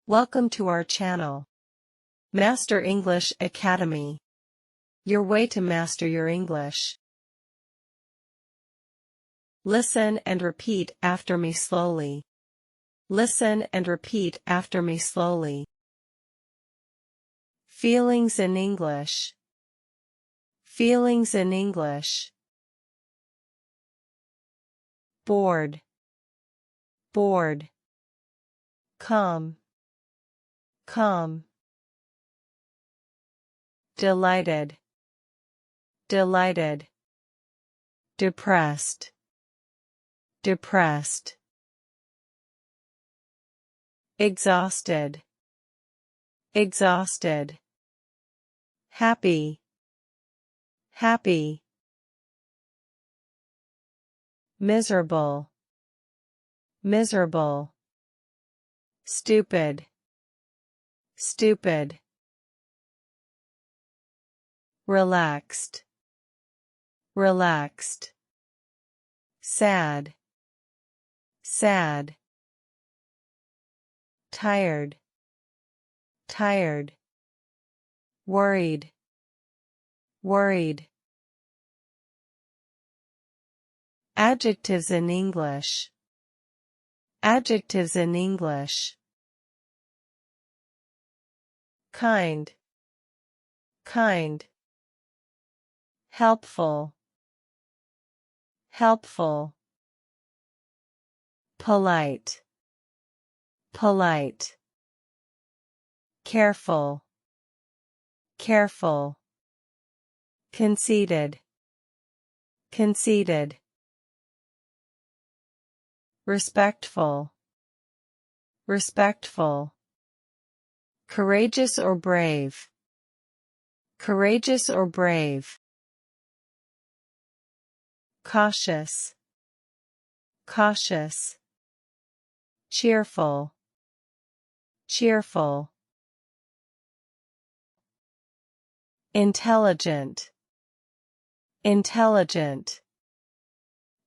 Welcome to our channel. Master English Academy. Your way to master your English. Listen and repeat after me slowly. Listen and repeat after me slowly. Feelings in English. Feelings in English. Bored. Bored. Calm. Calm. Delighted. Delighted. Depressed. Depressed. Exhausted. Exhausted. Happy. Happy. Miserable. Miserable. Stupid. Stupid. Relaxed. Relaxed. Sad. Sad. Tired. Tired. Worried. Worried. Adjectives in English. Adjectives in English. Kind. Kind. Helpful. Helpful. Polite. Polite. Careful. Careful. Conceited. Conceited. Respectful. Respectful. Courageous or brave. Courageous or brave. Cautious. Cautious. Cheerful. Cheerful. Intelligent. Intelligent.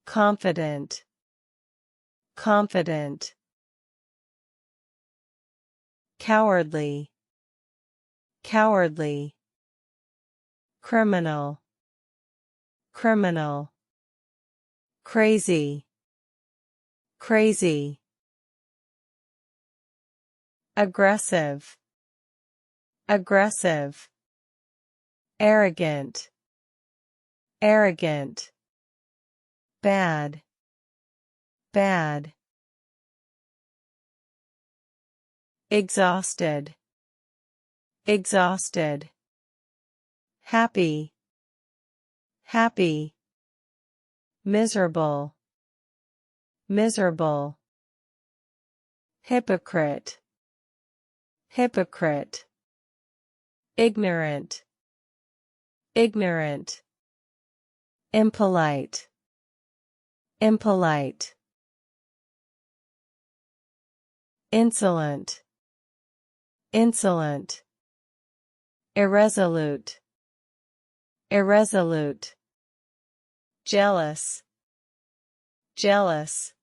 Confident. Confident. Cowardly. Cowardly. Criminal. Criminal. Crazy. Crazy. Aggressive. Aggressive. Arrogant. Arrogant. Bad. Bad. Exhausted. Exhausted. Happy. Happy. Miserable. Miserable. Hypocrite. Hypocrite. Ignorant. Ignorant. Impolite. Impolite. Insolent. Insolent. Irresolute. Irresolute. Jealous. Jealous.